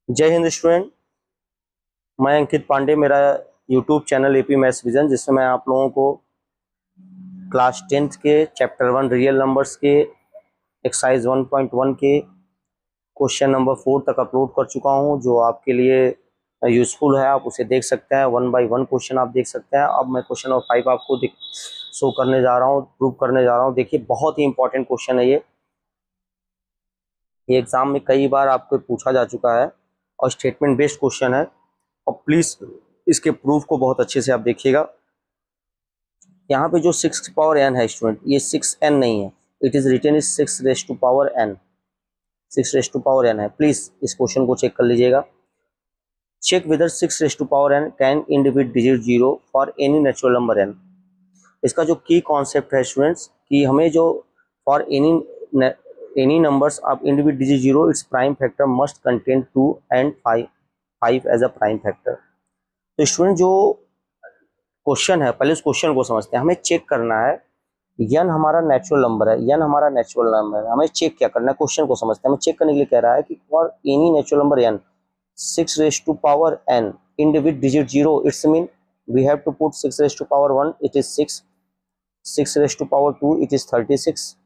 जय हिंद स्टूडेंट। मैं अंकित पांडे, मेरा YouTube channel AP maths vision, जिसमें मैं आप लोगों को क्लास 10th के चैप्टर 1 रियल नंबर्स के एक्सरसाइज 1.1 के क्वेश्चन नंबर 4 तक अपलोड कर चुका हूं, जो आपके लिए यूज़फुल है। आप उसे देख सकते हैं, 1 बाय 1 क्वेश्चन आप देख सकते हैं। अब मैं क्वेश्चन नंबर 5 आपको शो करने जा रहा हूँ, प्रूव करने जा रहा हूँ। देखिए, बहुत ही इंपॉर्टेंट क्वेश्चन है ये एग्जाम में कई बार आपको पूछा जा चुका है और स्टेटमेंट बेस्ड क्वेश्चन है। और प्लीज इसके प्रूफ को बहुत अच्छे से आप देखिएगा। यहाँ पे जो 6 पावर n है स्टूडेंट, ये 6n नहीं है, it is written is 6 raise to power n, 6 raise to power n है। प्लीज इस क्वेश्चन को चेक कर लीजिएगा। Check whether 6 raise to power n can end with digit 0 for any natural number n। इसका जो की कॉन्सेप्ट है students, कि हमें जो for any numbers of end with digit 0 it's prime factor must contain 2 and 5 as a prime factor. तो student, जो question है, पहले उस क्वेश्चन को समझते हैं। हमें चेक करना है, n हमारा नेचुरल नंबर है, n हमारा नेचुरल नंबर है। हमें चेक क्या करना है, क्वेश्चन को समझते हैं। हमें चेक करने के लिए कह रहा है कि for any natural number n 6 raise to power n in with digit 0, it's mean we have to put 6 raise to power 1, it is 6, 6 raise to power 2, it is 36,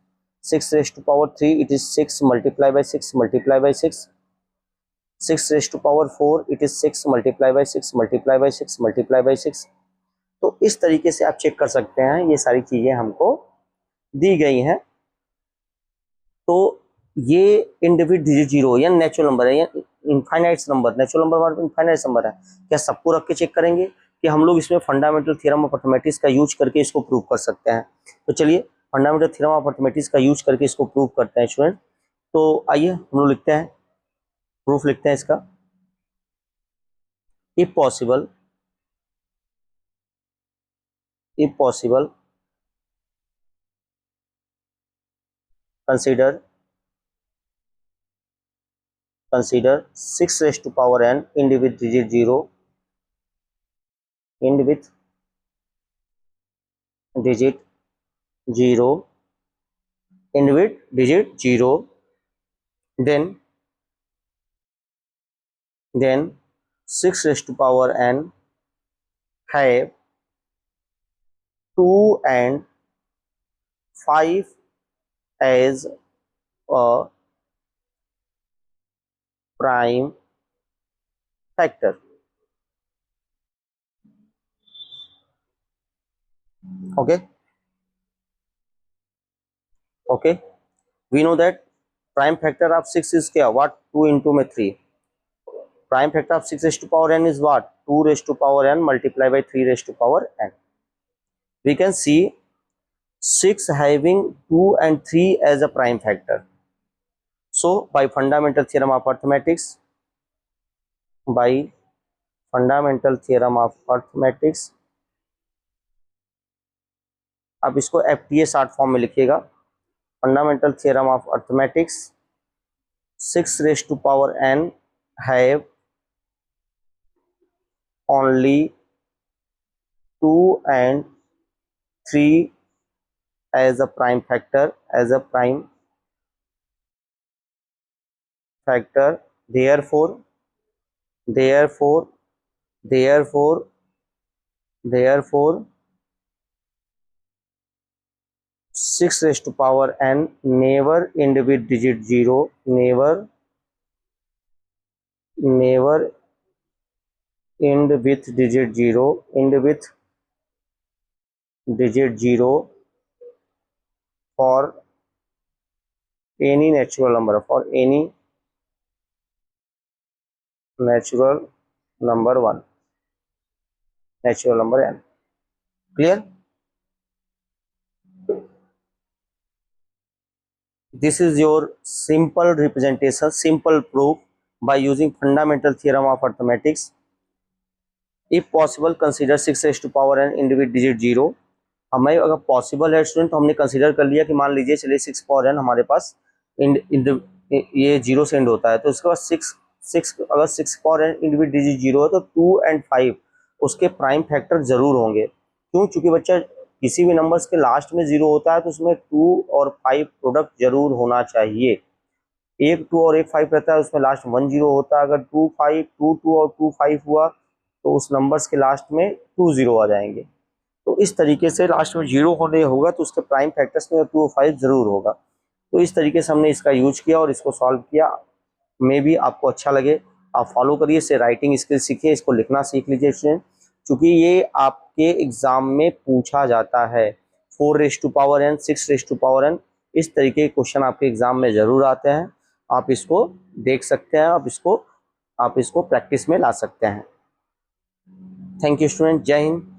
6 raise to power 3, it is 6 multiply by 6 multiply by 6, 6 raise to power 4, it is 6 multiply by 6 multiply by 6 multiply by 6। तो इस तरीके से आप check कर सकते हैं, ये सारी चीजें हमको दी गई हैं। तो ये इंडिविड डिजिट 0 या नेचुरल नंबर है, या इनफाइनाइट नंबर, नेचुरल नंबर हमारे इनफाइनाइट नंबर है। क्या सबको रख के चेक करेंगे कि हम लोग इसमें फंडामेंटल थ्योरम ऑफ अर्थमेटिक्स का यूज करके इसको प्रूव कर सकते हैं? तो चलिए फंडामेंटल थ्योरम ऑफ अर्थमेटिक्स का यूज करके इसको प्रूव करते हैं स्टूडेंट। तो आइए हम लोग लिखते हैं, प्रूफ लिखते हैं इसका। If possible consider 6 raised to power n end with digit 0, end with digit 0, end with digit 0, then 6 raised to power n have 2 and 5 as a prime factor. Okay, we know that prime factor of 6 is क्या, what, 2 into में 3. Prime factor of 6 raised to power n is what, 2 raised to power n multiplied by 3 raised to power n. We can see 6 having 2 and 3 as a prime factor. So by fundamental theorem of arithmetic, अब इसको FTA short form में लिखिएगा। Fundamental theorem of arithmetics, 6 raise to power n have only 2 and 3 as a prime factor, therefore 6 raised to power n never end with digit 0, never end with digit 0, for any natural number, natural number 1, natural number n. Clear? This is your simple representation, simple proof by using fundamental theorem of arithmetic. If possible, consider 6 raised to power n end with digit 0. हमें अगर possible है student, तो हमने consider कर लिया कि मान लीजिए चलिए 6 पावर n हमारे पास ये 0 से एंड होता है, तो उसके बाद 6 अगर 6 power n end with digit 0 है तो 2 and 5 उसके प्राइम फैक्टर जरूर होंगे। क्यों? चूंकि बच्चा किसी भी नंबर्स के लास्ट में 0 होता है तो उसमें 2 और 5 प्रोडक्ट जरूर होना चाहिए। एक 2 और एक 5 रहता है, उसमें लास्ट 1 0 होता है। अगर 2 5 2 2 और 2 5 हुआ तो उस नंबर्स के लास्ट में 2 0 आ जाएंगे। तो इस तरीके से लास्ट में 0 होने होगा तो उसके प्राइम फैक्टर्स में 2 और 5 जरूर होगा। तो इस तरीके से हमने इसका यूज किया और इसको सॉल्व किया। मे भी आपको अच्छा लगे, आप फॉलो करिए, इससे राइटिंग स्किल सीखिए, इसको लिखना सीख लीजिए स्टूडेंट, क्योंकि ये आपके एग्जाम में पूछा जाता है। 4 raise to power n, 6 raise to power n, इस तरीके के क्वेश्चन आपके एग्जाम में जरूर आते हैं। आप इसको देख सकते हैं, आप इसको प्रैक्टिस में ला सकते हैं। थैंक यू स्टूडेंट, जय हिंद।